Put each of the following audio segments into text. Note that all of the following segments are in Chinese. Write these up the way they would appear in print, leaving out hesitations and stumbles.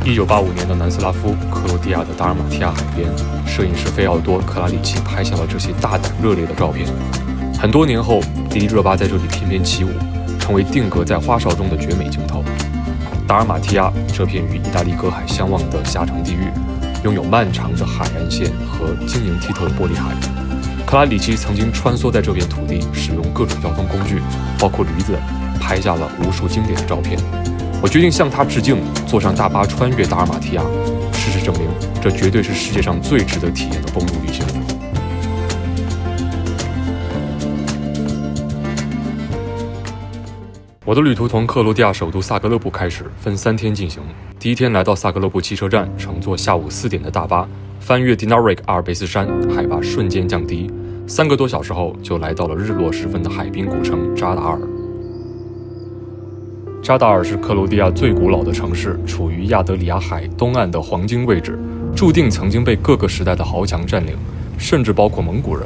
1985年的南斯拉夫克罗地亚的达尔马提亚海边，摄影师费奥多·克拉里奇拍下了这些大胆热烈的照片。很多年后，迪丽热巴在这里翩翩起舞，成为定格在花哨中的绝美镜头。达尔马提亚这片与意大利隔海相望的狭长地域，拥有漫长的海岸线和晶莹剔透的玻璃海。克拉里奇曾经穿梭在这片土地，使用各种交通工具，包括驴子，拍下了无数经典的照片。我决定向他致敬，坐上大巴穿越达尔马提亚。事实证明，这绝对是世界上最值得体验的公路旅行。我的旅途从克罗地亚首都萨格勒布开始，分3天进行。第一天来到萨格勒布汽车站，乘坐下午4点的大巴，翻越迪纳瑞克阿尔卑斯山，海拔瞬间降低。3个多小时后，就来到了日落时分的海滨古城扎达尔。扎达尔是克罗地亚最古老的城市，处于亚得里亚海东岸的黄金位置，注定曾经被各个时代的豪强占领，甚至包括蒙古人。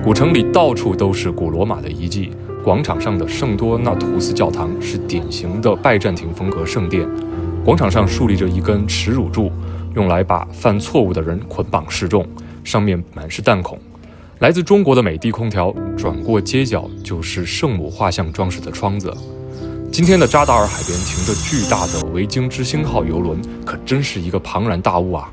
古城里到处都是古罗马的遗迹，广场上的圣多纳图斯教堂是典型的拜占庭风格圣殿，广场上竖立着一根耻辱柱，用来把犯错误的人捆绑示众，上面满是弹孔。来自中国的美的空调转过街角就是圣母画像装饰的窗子。今天的扎达尔海边停着巨大的维京之星号邮轮，可真是一个庞然大物啊！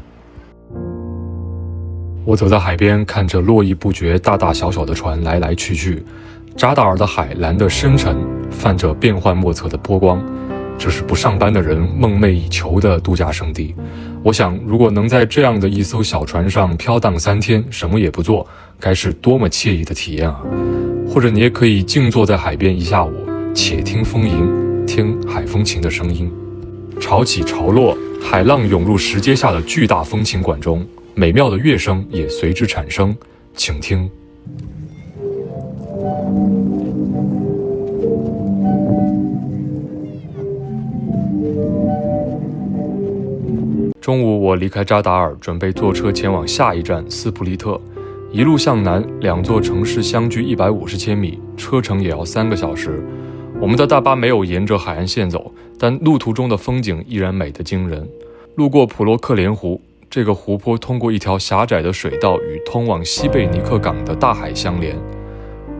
我走在海边，看着络绎不绝大大小小的船来来去去。扎达尔的海蓝得深沉，泛着变幻莫测的波光，这是不上班的人梦寐以求的度假胜地。我想，如果能在这样的一艘小船上飘荡3天，什么也不做，该是多么惬意的体验啊！或者你也可以静坐在海边1下午，且听风吟，听海风琴的声音，潮起潮落，海浪涌入石阶下的巨大风琴馆中，美妙的乐声也随之产生，请听。中午我离开扎达尔，准备坐车前往下一站斯普利特。一路向南，2座城市相距150千米，车程也要3个小时。我们的大巴没有沿着海岸线走，但路途中的风景依然美得惊人。路过普洛克连湖，这个湖泊通过一条狭窄的水道与通往西贝尼克港的大海相连。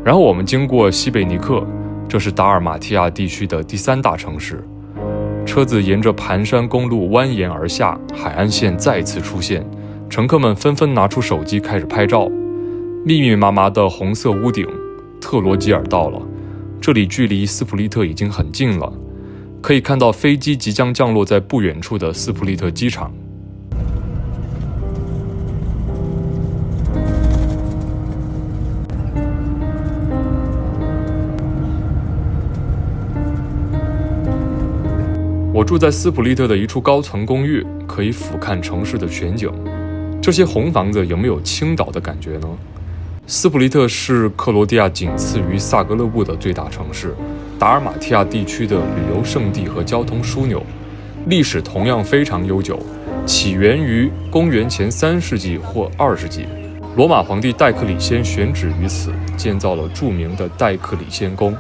然后我们经过西贝尼克，这是达尔马提亚地区的第3大城市。车子沿着盘山公路蜿蜒而下，海岸线再次出现，乘客们纷纷拿出手机开始拍照。密密麻麻的红色屋顶，特罗吉尔到了。这里距离斯普利特已经很近了，可以看到飞机即将降落在不远处的斯普利特机场。我住在斯普利特的一处高层公寓，可以俯瞰城市的全景。这些红房子有没有青岛的感觉呢？斯普利特是克罗地亚仅次于萨格勒布的最大城市，达尔马提亚地区的旅游胜地和交通枢纽，历史同样非常悠久，起源于公元前3世纪或2世纪。罗马皇帝戴克里先选址于此，建造了著名的戴克里先宫。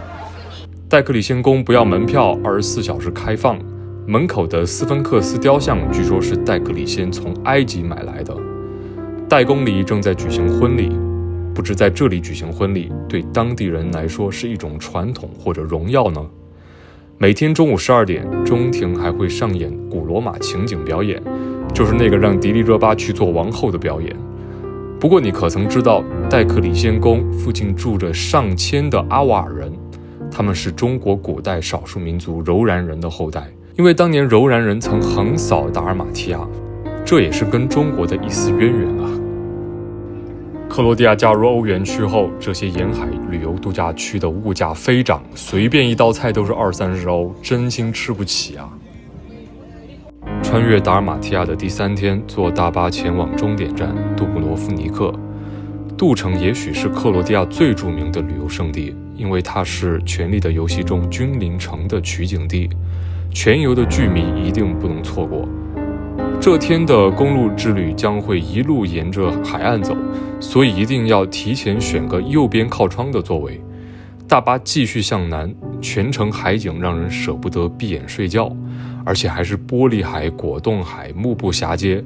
戴克里先宫不要门票，24小时开放。门口的斯芬克斯雕像据说是戴克里先从埃及买来的。戴宫里正在举行婚礼，不知在这里举行婚礼对当地人来说是一种传统或者荣耀呢？每天中午12点，中庭还会上演古罗马情景表演，就是那个让迪丽热巴去做王后的表演。不过你可曾知道，戴克里先宫附近住着上千的阿瓦尔人，他们是中国古代少数民族柔然人的后代。因为当年柔然人曾横扫达尔马提亚，这也是跟中国的一丝渊源啊。克罗地亚加入欧元区后，这些沿海旅游度假区的物价飞涨，随便一道菜都是20-30欧，真心吃不起啊。穿越达尔马提亚的第3天，坐大巴前往终点站杜布罗夫尼克。杜城也许是克罗地亚最著名的旅游胜地，因为它是《权力的游戏》中君临城的取景地。全游的剧迷一定不能错过。这天的公路之旅将会一路沿着海岸走，所以一定要提前选个右边靠窗的座位。大巴继续向南，全程海景让人舍不得闭眼睡觉，而且还是玻璃海、果冻海，目不暇接。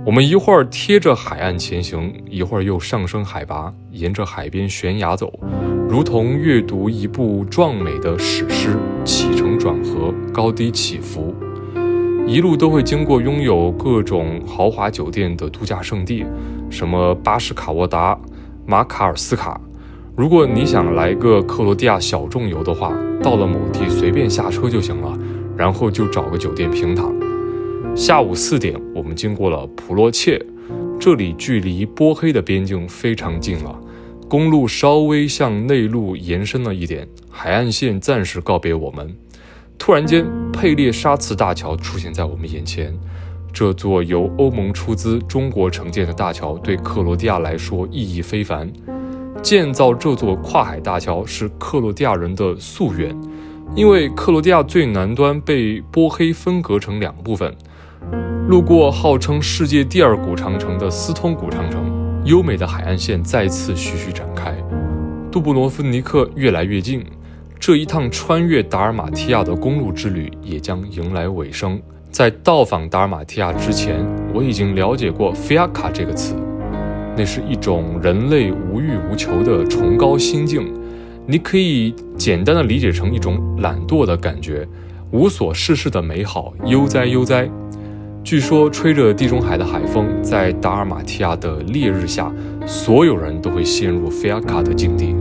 我们一会儿贴着海岸前行，一会儿又上升海拔，沿着海边悬崖走，如同阅读一部壮美的史诗，起承转合，高低起伏。一路都会经过拥有各种豪华酒店的度假胜地，什么巴什卡沃达、马卡尔斯卡。如果你想来个克罗地亚小众游的话，到了某地随便下车就行了，然后就找个酒店平躺。下午4点，我们经过了普洛切，这里距离波黑的边境非常近了，公路稍微向内陆延伸了一点，海岸线暂时告别我们。突然间，佩列沙茨大桥出现在我们眼前。这座由欧盟出资、中国承建的大桥对克罗地亚来说意义非凡。建造这座跨海大桥是克罗地亚人的夙愿，因为克罗地亚最南端被波黑分隔成2部分。路过号称世界第2古长城的斯通古长城，优美的海岸线再次徐徐展开。杜布罗夫尼克越来越近，这一趟穿越达尔马提亚的公路之旅也将迎来尾声。在到访达尔马提亚之前，我已经了解过菲亚卡这个词，那是一种人类无欲无求的崇高心境。你可以简单的理解成一种懒惰的感觉，无所事事的美好，悠哉悠哉。据说吹着地中海的海风，在达尔马提亚的烈日下，所有人都会陷入菲亚卡的境地。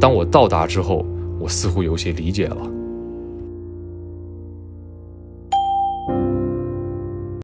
当我到达之后，我似乎有些理解了。